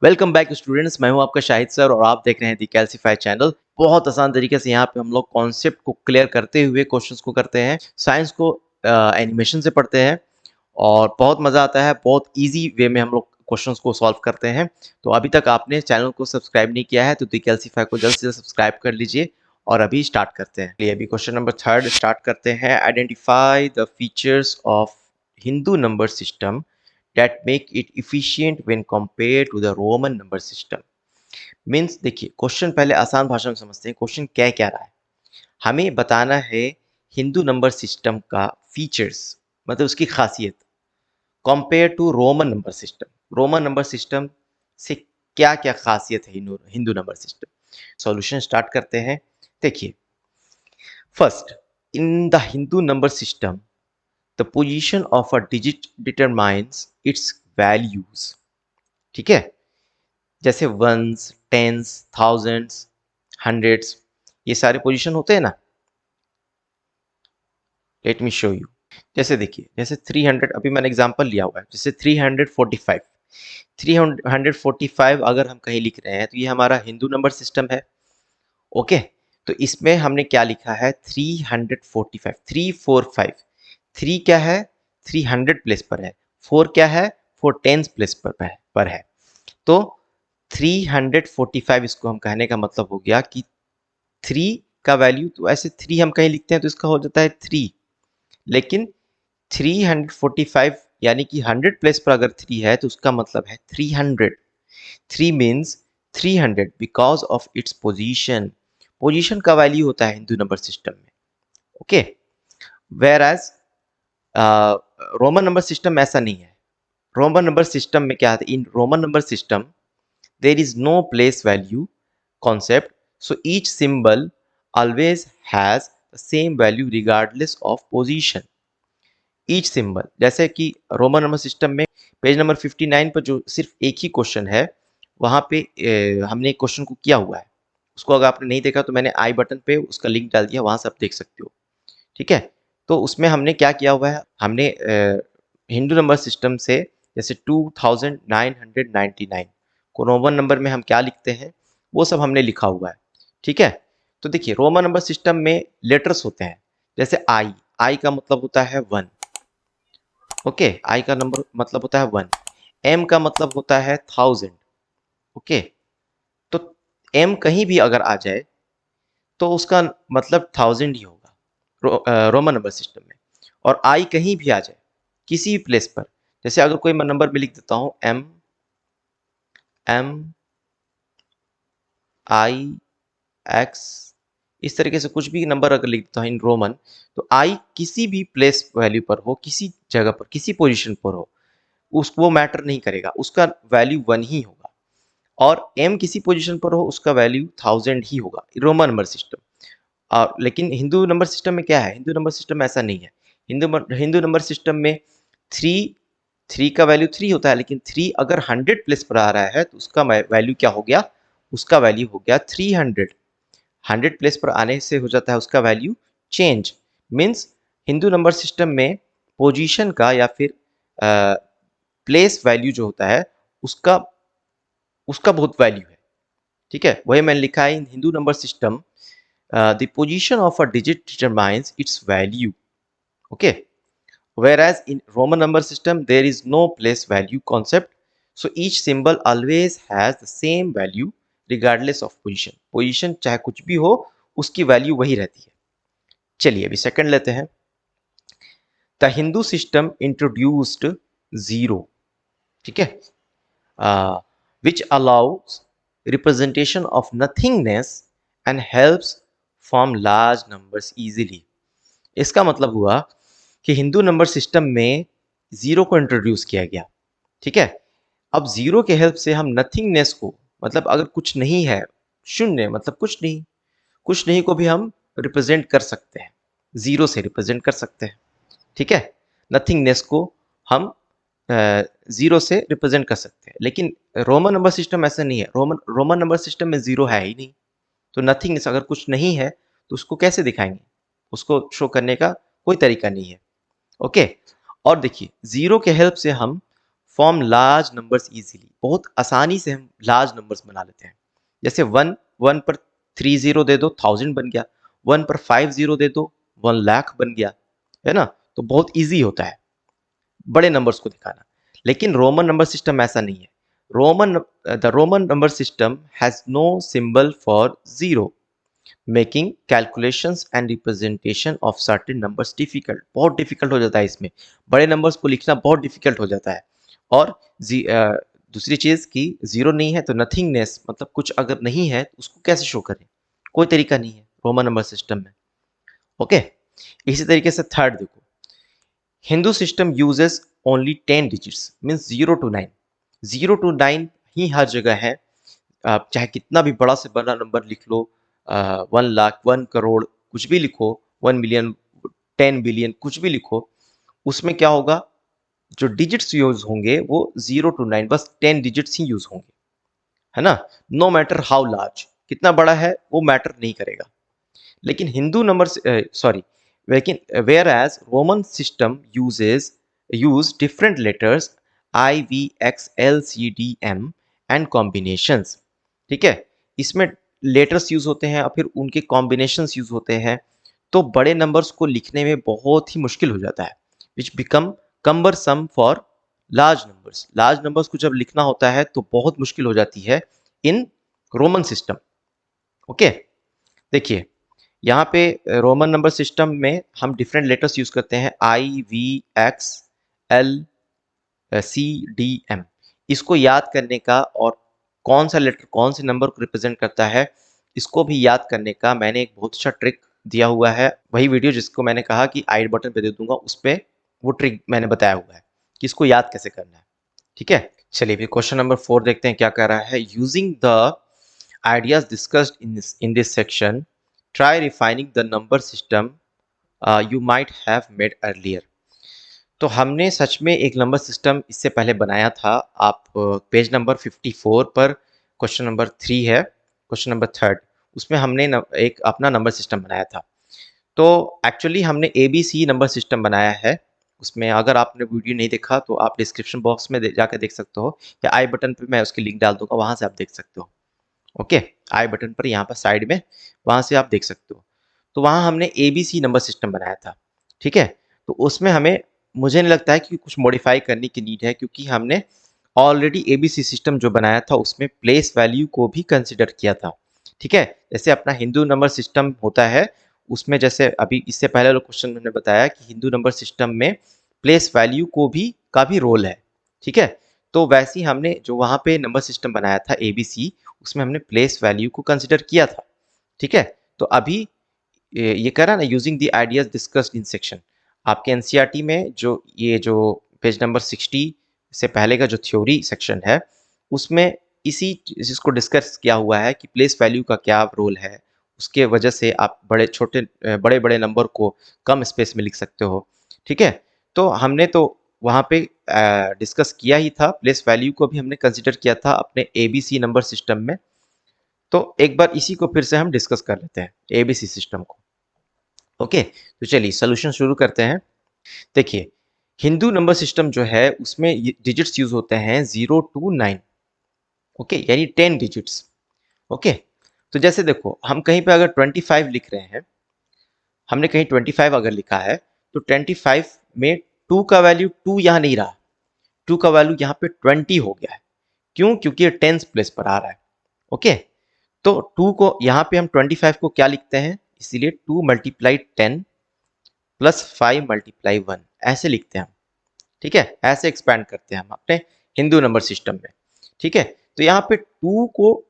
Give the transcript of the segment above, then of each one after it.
Welcome back students, मैं हूं आपका शाहिद सर और आप देख रहे हैं दी कैल्सीफाई चैनल। बहुत आसान तरीके से यहाँ पे हम लोग कॉन्सेप्ट को क्लियर करते हुए क्वेश्चंस को करते हैं। साइंस को एनिमेशन से पढ़ते हैं और बहुत मज़ा आता है। बहुत इजी वे में हम लोग क्वेश्चंस को सॉल्व करते हैं। तो अभी तक आपने चैनल को सब्सक्राइब नहीं किया है तो दी कैल्सीफाई को जल्द से जल्द सब्सक्राइब कर लीजिए और अभी स्टार्ट करते हैं। अभी क्वेश्चन नंबर 3 स्टार्ट करते हैं। Identify the features of Hindu number system that make it efficient when compared to the Roman number system। Means देखिए, क्वेश्चन पहले आसान भाषा में समझते हैं। क्वेश्चन क्या क्या रहा है, हमें बताना है हिंदू नंबर सिस्टम का फीचर्स, मतलब उसकी खासियत compare to Roman number system. Roman number system से क्या क्या खासियत है Hindu number system. Solution start करते हैं। देखिए, first, in the Hindu number system the position of a digit determines its values। ठीक है, जैसे वंस, टेंस, थाउजेंड्स, हंड्रेड्स, ये सारे पोजीशन होते हैं ना। Let me show you. जैसे देखिए, जैसे 300, अभी मैंने एग्जांपल लिया हुआ है। जैसे 345, 345 अगर हम कहीं लिख रहे हैं तो ये हमारा हिंदू नंबर सिस्टम है। ओके, तो इसमें हमने क्या लिखा है, 345, 345। 3 क्या है, 300 प्लेस पर है। 4 क्या है, 4 टेंस प्लेस पर है। तो 345 इसको हम कहने का मतलब हो गया कि 3 का वैल्यू, तो ऐसे 3 हम कहीं लिखते हैं तो इसका हो जाता है 3, लेकिन 345 यानी कि 100 प्लेस पर अगर 3 है तो उसका मतलब है 300। 3 means 300 because of its position. Position का वैल्यू होता है हिंदू नंबर सिस्टम में। Okay, whereas Roman number system में ऐसा नहीं है। रोमन नंबर सिस्टम में क्या है, in Roman number system there is no place value concept, so each symbol always has the same value regardless of position। each symbol, जैसे कि Roman number system में पेज नंबर 59 पर जो सिर्फ एक ही क्वेश्चन है, वहां पे हमने एक क्वेश्चन को किया हुआ है। उसको अगर आपने नहीं देखा तो मैंने आई बटन पे उसका लिंक डाल दिया, वहां से आप देख सकते हो। ठीक है, तो उसमें हमने क्या किया हुआ है, हमने हिंदू नंबर सिस्टम से जैसे 2999 को रोमन नंबर में हम क्या लिखते हैं वो सब हमने लिखा हुआ है। ठीक है, तो देखिए, रोमन नंबर सिस्टम में लेटर्स होते हैं। जैसे आई, आई का मतलब होता है 1। ओके, आई का नंबर मतलब होता है 1। एम का मतलब होता है 1000। ओके, तो एम कहीं भी अगर आ जाए तो उसका मतलब 1000 ही होगा रोमन नंबर सिस्टम में। और आई कहीं भी आ जाए किसी भी प्लेस पर, जैसे अगर कोई मैं नंबर में लिख देता हूं एम एम आई एक्स, इस तरीके से कुछ भी नंबर अगर लिख देता हूं इन रोमन, तो आई किसी भी प्लेस वैल्यू पर हो, किसी जगह पर, किसी पोजीशन पर हो, उसको वो मैटर नहीं करेगा, उसका वैल्यू 1 ही होगा। और एम किसी पोजीशन पर हो, उसका वैल्यू 1000 ही होगा, रोमन नंबर सिस्टम। लेकिन हिंदू नंबर सिस्टम में क्या है, हिंदू नंबर सिस्टम में ऐसा नहीं है। हिंदू नंबर सिस्टम में थ्री थ्री का वैल्यू 3 होता है, लेकिन 3 अगर 100 प्लेस पर आ रहा है तो उसका वैल्यू क्या हो गया, उसका वैल्यू हो गया 300। 100 प्लेस पर आने से हो जाता है उसका value change. Means Hindu number system में पोजीशन का या फिर प्लेस वैल्यू जो होता है उसका उसका बहुत वैल्यू है। ठीक है, वही मैंने लिखा है, in Hindu number system the position of a digit determines its value। Okay, whereas in Roman number system there is no place value concept, so each symbol always has the same value regardless of position। position चाहे कुछ भी हो, उसकी value वही रहती है। चलिए अभी सेकंड लेते हैं। The Hindu system introduced zero. ठीक है, which allows representation of nothingness and helps form large numbers easily। इसका मतलब हुआ कि हिंदू नंबर सिस्टम में जीरो को इंट्रोड्यूस किया गया। ठीक है, अब जीरो के हेल्प से हम नथिंगनेस को, मतलब अगर कुछ नहीं है, शून्य मतलब कुछ नहीं, कुछ नहीं को भी हम रिप्रेजेंट कर सकते हैं, जीरो से रिप्रेजेंट कर सकते हैं। ठीक है, नथिंगनेस को हम जीरो से रिप्रेजेंट कर सकते हैं, लेकिन रोमन नंबर सिस्टम ऐसा नहीं है। रोमन नंबर सिस्टम में जीरो है ही नहीं, तो नथिंगनेस, अगर कुछ नहीं है तो उसको कैसे दिखाएंगे, उसको शो करने का कोई तरीका नहीं है। ओके, और देखिए, जीरो के हेल्प से हम फॉर्म लार्ज नंबर्स इजीली, बहुत आसानी से हम लार्ज नंबर्स बना लेते हैं। जैसे 1 पर 3 जीरो दे दो 1000 बन गया, 1 पर 5 जीरो दे दो 1 लाख बन गया, है ना। तो बहुत इजी होता है बड़े नंबर्स को दिखाना। लेकिन रोमन नंबर सिस्टम ऐसा नहीं है। The Roman number system has no symbol for zero, making calculations and representation of certain numbers difficult. बहुत डिफिकल्ट हो जाता है इसमें, बड़े नंबर्स को लिखना बहुत डिफिकल्ट हो जाता है। और दूसरी चीज कि जीरो नहीं है तो नथिंगनेस, मतलब कुछ अगर नहीं है तो उसको कैसे शो करें, कोई तरीका नहीं है रोमन नंबर सिस्टम में। ओके, इसी तरीके से थर्ड देखो, Hindu system uses only 10 digits, means 0 to 9। 0 to 9 ही हर जगह है। आप चाहे कितना भी बड़ा से बड़ा नंबर लिख लो, 1 लाख 1 करोड़ कुछ भी लिखो, 1 मिलियन 10 बिलियन कुछ भी लिखो, उसमें क्या होगा, जो डिजिट्स यूज होंगे वो 0 to 9, बस 10 डिजिट्स ही यूज होंगे, है ना। नो मैटर हाउ लार्ज, कितना बड़ा है वो मैटर नहीं करेगा। लेकिन हिंदू नंबर सॉरी लेकिन whereas Roman system use different letters IVXLCDM and combinations. ठीक है, इसमें लेटर्स यूज होते हैं और फिर उनके कॉम्बिनेशंस यूज होते हैं, तो बड़े नंबर्स को लिखने में बहुत ही मुश्किल हो जाता है, विच become cumbersome for large numbers. Large numbers को जब लिखना होता है तो बहुत मुश्किल हो जाती है इन रोमन सिस्टम। ओके, देखिए यहाँ पे रोमन नंबर सिस्टम में हम डिफरेंट लेटर्स यूज करते हैं, IVXLCDM। इसको याद करने का और कौन सा लेटर कौन से नंबर को रिप्रेजेंट करता है, इसको भी याद करने का मैंने एक बहुत अच्छा ट्रिक दिया हुआ है। वही वीडियो जिसको मैंने कहा कि आई बटन पे दे दूंगा, उस पर वो ट्रिक मैंने बताया हुआ है कि इसको याद कैसे करना है। ठीक है, चलिए फिर क्वेश्चन नंबर 4 देखते हैं क्या कह रहा है। Using the ideas discussed in this section, try refining the number system you might have made earlier। तो हमने सच में एक नंबर सिस्टम इससे पहले बनाया था। आप पेज नंबर 54 पर क्वेश्चन नंबर 3 है, क्वेश्चन नंबर 3, उसमें हमने एक अपना नंबर सिस्टम बनाया था। तो एक्चुअली हमने ABC नंबर सिस्टम बनाया है। उसमें अगर आपने वीडियो नहीं देखा तो आप डिस्क्रिप्शन बॉक्स में जाकर देख सकते हो, या आई बटन पे मैं उसकी लिंक डाल दूंगा, वहां से आप देख सकते हो। ओके, आई बटन पर यहाँ पर साइड में, वहां से आप देख सकते हो। तो वहां हमने ABC नंबर सिस्टम बनाया था। ठीक है, तो उसमें हमें, मुझे नहीं लगता है कि कुछ मॉडिफाई करने की नीड है, क्योंकि हमने ऑलरेडी ABC सिस्टम जो बनाया था उसमें प्लेस वैल्यू को भी कंसिडर किया था। ठीक है, जैसे अपना हिंदू नंबर सिस्टम होता है, उसमें जैसे अभी इससे पहले वाले क्वेश्चन में बताया कि हिंदू नंबर सिस्टम में प्लेस वैल्यू को भी का भी रोल है। ठीक है, तो वैसे ही हमने जो वहां पे नंबर सिस्टम बनाया था ABC, उसमें हमने प्लेस वैल्यू को कंसिडर किया था। ठीक है, तो अभी ये कह रहा ना, using the ideas discussed in section, आपके एनसीईआरटी में जो ये जो पेज नंबर 60 से पहले का जो थ्योरी सेक्शन है, उसमें इसी चीज को डिस्कस किया हुआ है कि प्लेस वैल्यू का क्या रोल है। उसके वजह से आप बड़े बड़े नंबर को कम स्पेस में लिख सकते हो। ठीक है, तो हमने तो वहाँ पे डिस्कस किया ही था, प्लेस वैल्यू को भी हमने कंसिडर किया था अपने ABC नंबर सिस्टम में। तो एक बार इसी को फिर से हम डिस्कस कर लेते हैं, ABC सिस्टम को। ओके, तो चलिए सोल्यूशन शुरू करते हैं। देखिए, हिंदू नंबर सिस्टम जो है उसमें डिजिट्स यूज होते हैं 0 to 9। ओके, यानी 10 डिजिट्स। ओके, तो जैसे देखो, हम कहीं पे अगर 25 लिख रहे हैं, हमने कहीं 25 अगर लिखा है, तो 25 में 2 का वैल्यू 2 यहाँ नहीं रहा, 2 का वैल्यू यहाँ पे 20 हो गया है। क्यों? क्योंकि ये 10th प्लेस पर आ रहा है। ओके, तो 2 को यहाँ पे हम 25 को क्या लिखते हैं, इसीलिए 2 मल्टीप्लाई 10 प्लस 5 मल्टीप्लाई 1 ऐसे लिखते हैं हम। ठीक है, ऐसे एक्सपैंड करते हैं हम अपने हिंदू नंबर सिस्टम में। ठीक है, तो यहाँ पे 2 को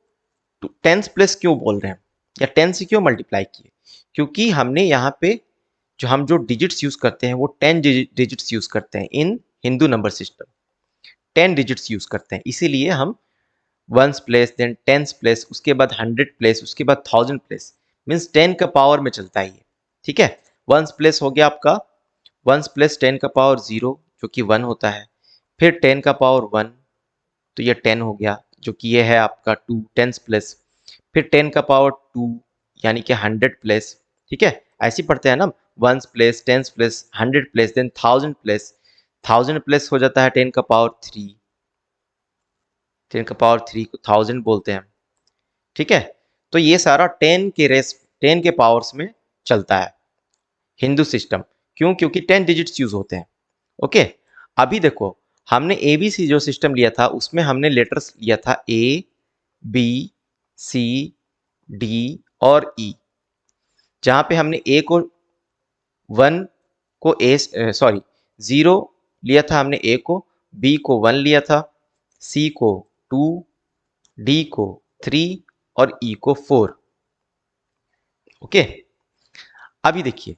10th प्लेस क्यों बोल रहे हैं, या 10 से क्यों मल्टीप्लाई किए, क्योंकि हमने यहाँ पे जो डिजिट्स यूज करते हैं वो 10 डिजिट्स यूज करते हैं in Hindu number system. 10 digits use करते हैं, इसीलिए हम 1th place, then 10th place, उसके बाद 100 प्लेस, उसके बाद 1000 प्लेस, मीन्स 10 का पावर में चलता है ये। ठीक है, 1th प्लेस हो गया आपका 1th प्लेस 10 का पावर 0 जो कि 1 होता है, फिर 10 का पावर 1, तो ये 10 हो गया, जो कि ये है आपका 2 10th प्लेस, फिर 10 का पावर 2 यानी कि 100 प्लेस। ठीक है, ऐसे पढ़ते हैं ना, 1th place 10th place 100 place, then 1000 place, 1000 place हो जाता है 10 का पावर 3, 10 का पावर 3 को 1000 बोलते हैं, ठीक है। तो ये सारा 10 के पावर्स में चलता है हिंदू सिस्टम। क्यों? क्योंकि 10 डिजिट्स यूज होते हैं। ओके, अभी देखो, हमने एबीसी जो सिस्टम लिया था उसमें हमने लेटर्स लिया था ए, बी, सी, डी और ई। जहां पे हमने ए को 1 को ए, सॉरी 0 लिया था हमने ए को, बी को 1 लिया था, सी को 2, डी को 3 और ई को 4। ओके, अभी देखिए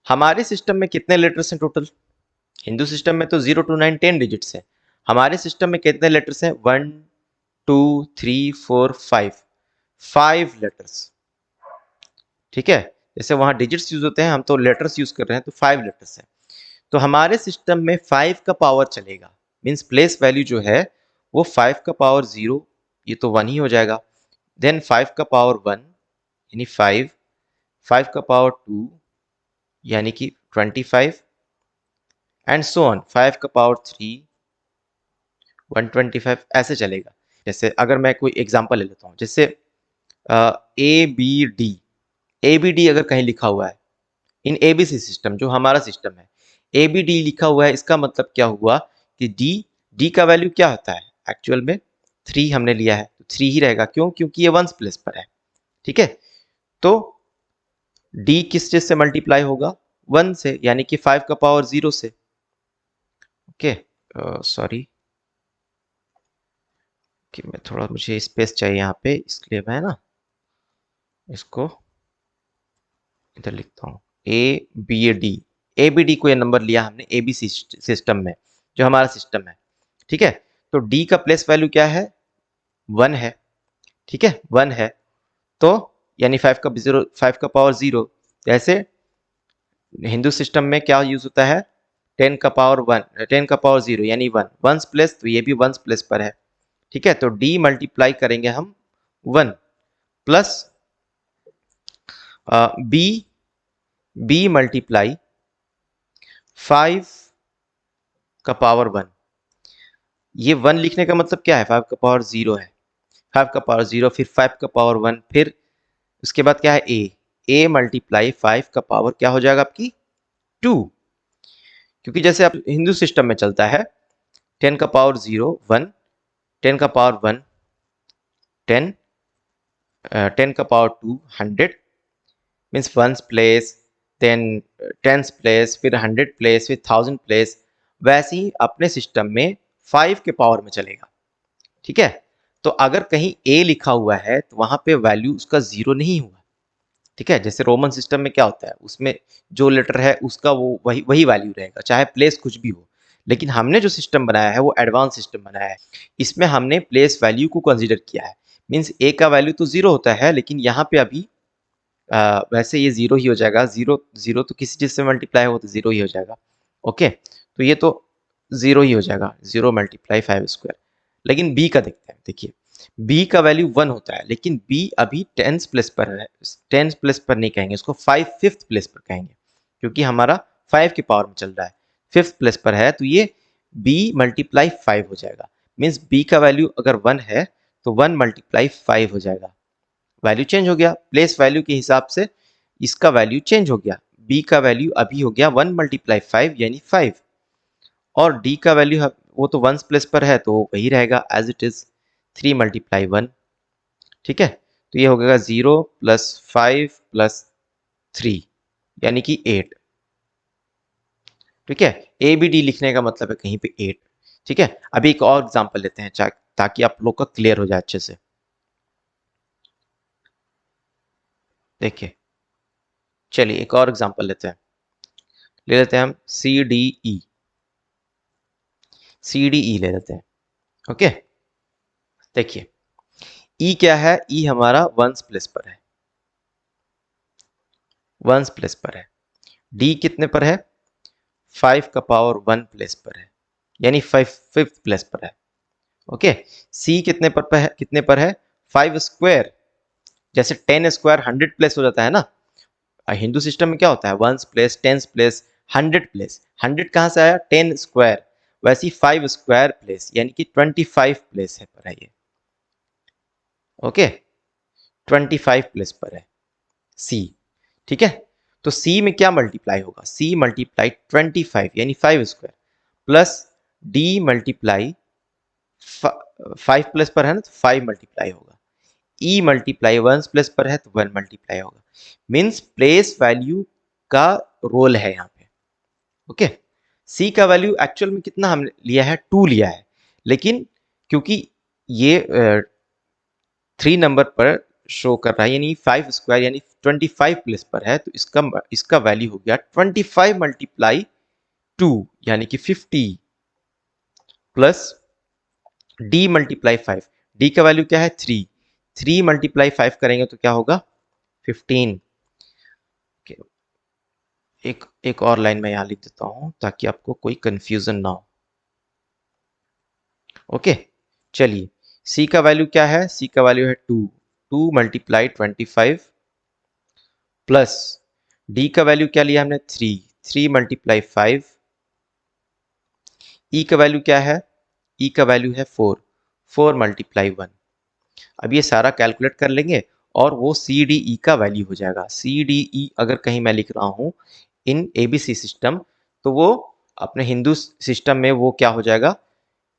हमारे सिस्टम में कितने लेटर्स हैं टोटल। हिंदू सिस्टम में तो 0 to 9 10 डिजिट्स हैं। हमारे सिस्टम में कितने लेटर्स हैं? 1 2 3 4 5 लेटर्स, ठीक है। जैसे वहां डिजिट्स यूज होते हैं, हम तो लेटर्स यूज कर रहे हैं, तो 5 लेटर्स हैं। तो हमारे सिस्टम में 5 का पावर चलेगा, मीन्स प्लेस वैल्यू जो है वो 5 का पावर 0, ये तो 1 ही हो जाएगा। देन 5 का पावर 1 यानी 5, 5 का पावर 2 यानी कि 25 एंड सो ऑन, 5 का पावर 3 125, ऐसे चलेगा। जैसे अगर मैं कोई एग्जांपल ले लेता हूँ, जैसे ए बी डी अगर कहीं लिखा हुआ है इन एबीसी सिस्टम, जो हमारा सिस्टम है, ए बी डी लिखा हुआ है, इसका मतलब क्या हुआ कि डी का वैल्यू क्या होता है एक्चुअल में? 3 हमने लिया है तो 3 ही रहेगा। क्यों? क्योंकि ये वंस प्लेस पर है, ठीक है। तो डी किस चीज से मल्टीप्लाई होगा? 1 से, यानी कि 5 का पावर 0 से। ओके, सॉरी कि मैं थोड़ा, मुझे स्पेस चाहिए यहाँ पे, इसलिए मैं ना इसको इधर लिखता हूँ। ए बी डी को ये नंबर लिया हमने ए बी सिस्टम में, जो हमारा सिस्टम है, ठीक है। तो डी का प्लेस वैल्यू क्या है? 1 है, ठीक है, 1 है। तो यानी 5 का पावर 0। जैसे हिंदू सिस्टम में क्या यूज होता है? 10 का पावर 1, 10 का पावर 0 यानी 1, वंस प्लेस, तो ये भी वंस प्लेस पर है, ठीक है। तो डी मल्टीप्लाई करेंगे हम 1 प्लस बी मल्टीप्लाई 5 का पावर 1। ये 1 लिखने का मतलब क्या है? 5 का पावर 0 है, 5 का पावर 0, फिर 5 का पावर 1, फिर उसके बाद क्या है? ए मल्टीप्लाई 5 का पावर क्या हो जाएगा आपकी? 2। क्योंकि जैसे आप हिंदू सिस्टम में चलता है 10 का पावर 0 1, 10 का पावर 1 10, 10 का power 2 100, means ones place, then tens place, फिर 100 प्लेस, फिर 1000 प्लेस। वैसे ही अपने सिस्टम में 5 के पावर में चलेगा, ठीक है। तो अगर कहीं ए लिखा हुआ है तो वहां पे वैल्यू उसका 0 नहीं हुआ, ठीक है। जैसे रोमन सिस्टम में क्या होता है, उसमें जो लेटर है उसका वो वही वही वैल्यू रहेगा, चाहे प्लेस कुछ भी हो। लेकिन हमने जो सिस्टम बनाया है वो एडवांस सिस्टम बनाया है, इसमें हमने प्लेस वैल्यू को कंसीडर किया है। मीन्स ए का वैल्यू तो 0 होता है, लेकिन यहाँ पे अभी वैसे ये 0 ही हो जाएगा। 0 तो किसी चीज से मल्टीप्लाई हो तो 0 ही हो जाएगा। ओके, तो ये तो 0 ही हो जाएगा, 0 मल्टीप्लाई 5 स्क्वायर। लेकिन बी का देखते हैं। देखिए बी का वैल्यू 1 होता है, लेकिन बी अभी टेंस प्लेस पर है। टेंस प्लेस पर नहीं कहेंगे, उसको 5 प्लेस पर कहेंगे, क्योंकि हमारा 5 की पावर में चल रहा है, 5th प्लेस पर है। तो ये b मल्टीप्लाई 5 हो जाएगा। मीन्स b का वैल्यू अगर 1 है तो 1 मल्टीप्लाई 5 हो जाएगा। वैल्यू चेंज हो गया, प्लेस वैल्यू के हिसाब से इसका वैल्यू चेंज हो गया। b का वैल्यू अभी हो गया 1 मल्टीप्लाई 5 यानी 5, और d का वैल्यू वो तो 1 प्लेस पर है तो वही रहेगा एज इट इज, 3 मल्टीप्लाई 1, ठीक है। तो ये हो गया 0 प्लस 5 प्लस 3 यानी कि 8, ठीक है। ए बी डी लिखने का मतलब है कहीं पे 8, ठीक है। अभी एक और एग्जांपल लेते हैं ताकि आप लोग का क्लियर हो जाए अच्छे से। देखिए चलिए एक और एग्जांपल लेते हैं, ले लेते हैं हम सी डी ई ले लेते हैं। ओके, देखिए ई क्या है? ई हमारा वंस प्लेस पर है, वंस प्लेस पर है। डी कितने पर है? 5 का पावर 1 प्लेस पर है, यानी 5th प्लेस पर है। ओके, सी कितने पर है? 5 स्क्वायर। जैसे 10 स्क्वायर 100 प्लेस हो जाता है ना, हिंदू सिस्टम में क्या होता है? 1 प्लेस, 10 प्लेस, 100 प्लेस। 100 कहाँ से आया? 10 स्क्वायर। वैसी 5 स्क्वायर प्लेस यानी कि 25 प्लेस है पर है ये। ओके, 25 प्लेस पर है सी। ठीक है, तो सी में क्या मल्टीप्लाई होगा, सी मल्टीप्लाई 25 यानी 5 square plus D multiply 5 plus पर है ना, तो 5 मल्टीप्लाई होगा। ई मल्टीप्लाई 1 प्लस पर है तो 1 मल्टीप्लाई होगा। मीन्स प्लेस वैल्यू का रोल है यहाँ पे। ओके, सी का वैल्यू एक्चुअल में कितना हमने लिया है, 2 लिया है, लेकिन क्योंकि ये 3 नंबर पर शो कर रहा है यानी 5 स्क्वायर यानी 25 प्लेस पर है, तो इसका वैल्यू हो गया 25 मल्टीप्लाई 2 यानी कि 50 प्लस डी मल्टीप्लाई 5। डी का वैल्यू क्या है 3, 3 मल्टीप्लाई 5 करेंगे तो क्या होगा 15। एक और लाइन मैं यहाँ लिख देता हूँ ताकि आपको कोई कंफ्यूजन ना हो। ओके, चलिए सी का वैल्यू क्या है, सी का वैल्यू है 2, 2 मल्टीप्लाई 25 प्लस डी का वैल्यू क्या लिया हमने 3, 3 मल्टीप्लाई 5। ई का वैल्यू क्या है, ई का वैल्यू है 4, 4 मल्टीप्लाई 1। अब ये सारा कैलकुलेट कर लेंगे और वो सी डी ई का वैल्यू हो जाएगा। सी डी ई अगर कहीं मैं लिख रहा हूँ इन एबीसी सिस्टम, तो वो अपने हिंदू सिस्टम में वो क्या हो जाएगा,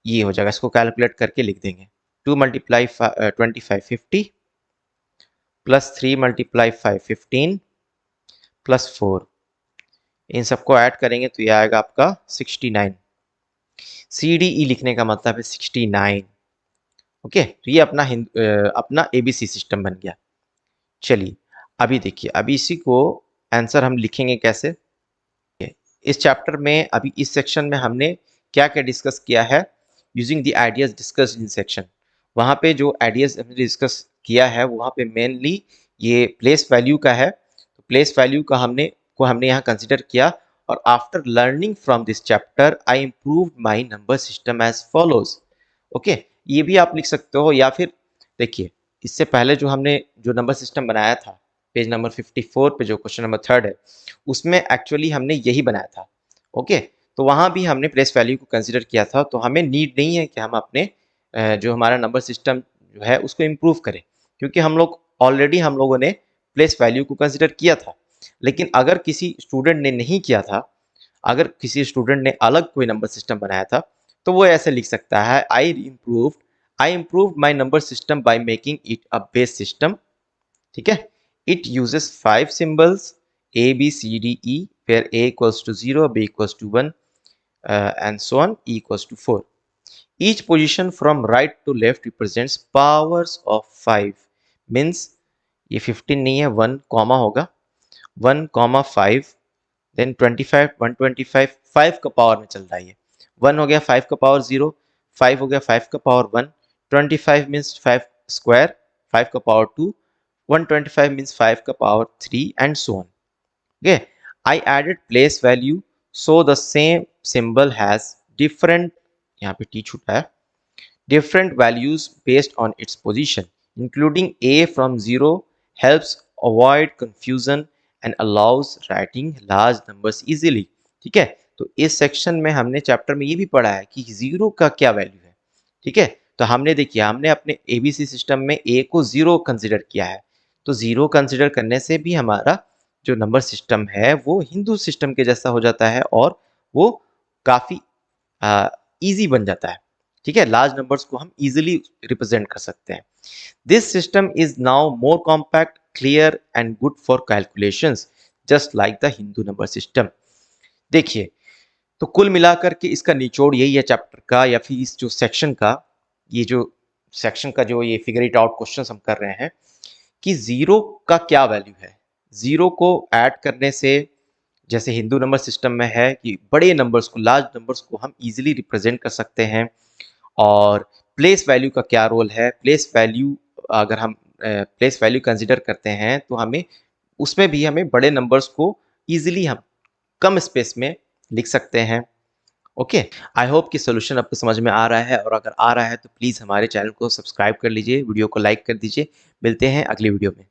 ये हो जाएगा। इसको कैलकुलेट करके लिख देंगे, 2 मल्टीप्लाई 25 50 प्लस 3 मल्टीप्लाई 5 15 प्लस 4, इन सबको ऐड करेंगे तो ये आएगा आपका 69। सी डी ई लिखने का मतलब है 69। ओके, तो ये अपना एबीसी सिस्टम बन गया। चलिए अभी देखिए, अभी इसी को आंसर हम लिखेंगे कैसे। इस चैप्टर में अभी इस सेक्शन में हमने क्या क्या डिस्कस किया है, using the ideas discussed in section. वहाँ पे जो आइडियाज हमने डिस्कस किया है वहाँ पे मेनली ये प्लेस वैल्यू का है। तो प्लेस वैल्यू का हमने यहाँ कंसिडर किया, और after learning from this chapter I improved my number system as follows. Okay, ये भी आप लिख सकते हो, या फिर देखिए इससे पहले जो हमने जो नंबर सिस्टम बनाया था पेज नंबर 54 पे जो क्वेश्चन नंबर 3 है, उसमें एक्चुअली हमने यही बनाया था। ओके, तो वहाँ भी हमने प्लेस वैल्यू को कंसिडर किया था, तो हमें नीड नहीं है कि हम अपने जो हमारा नंबर सिस्टम जो है उसको इम्प्रूव करें, क्योंकि हम लोगों ने प्लेस वैल्यू को कंसिडर किया था। लेकिन अगर किसी स्टूडेंट ने नहीं किया था, अगर किसी स्टूडेंट ने अलग कोई नंबर सिस्टम बनाया था, तो वो ऐसे लिख सकता है, I improve my number system by making it a base system. ठीक है, it uses 5 symbols A, B, C, D, E, where A equals to 0, B equals to 1, and so on, E equals to 4. Each position from right to left represents powers of 5. Means ये 15 नहीं है, 1 comma होगा, 1 comma 5, then 25, 125, 5 का power में चल रहा है ये। 1 हो गया 5 का पावर 0, 5 हो गया 5 का पावर 1, 25 मीन्स 5 स्क्वायर, 5 का पावर 2, 125 मीन्स 5 का power 3, and so on. Okay, I added place value so the same symbol has different, यहाँ पे t छूटा है, different values based on its position, including a from 0 helps avoid confusion and allows writing large numbers easily. ठीक है, तो इस section में हमने चैप्टर में ये भी पढ़ा है कि 0 का क्या वैल्यू है। ठीक है, तो हमने देखिए हमने अपने एबीसी सिस्टम में a को 0 कंसिडर किया है, तो 0 कंसिडर करने से भी हमारा जो नंबर सिस्टम है वो हिंदू सिस्टम के जैसा हो जाता है, और वो काफ़ी ईजी बन जाता है। ठीक है, लार्ज नंबर्स को हम इजीली रिप्रेजेंट कर सकते हैं। This system is now more compact, clear and good for calculations, just like the Hindu number system. देखिए, तो कुल मिलाकर के इसका निचोड़ यही है चैप्टर का, या फिर इस जो सेक्शन का, जो ये फिगर इट आउट क्वेश्चन हम कर रहे हैं कि 0 का क्या वैल्यू है। 0 को ऐड करने से, जैसे हिंदू नंबर सिस्टम में है कि बड़े नंबर्स को, लार्ज नंबर्स को हम इजीली रिप्रेजेंट कर सकते हैं। और प्लेस वैल्यू का क्या रोल है, प्लेस वैल्यू अगर हम प्लेस वैल्यू कंसिडर करते हैं तो उसमें भी हमें बड़े नंबर्स को इजीली हम कम स्पेस में लिख सकते हैं। ओके, आई होप कि सोल्यूशन आपको समझ में आ रहा है, और अगर आ रहा है तो प्लीज़ हमारे चैनल को सब्सक्राइब कर लीजिए, वीडियो को लाइक कर दीजिए। मिलते हैं अगली वीडियो में।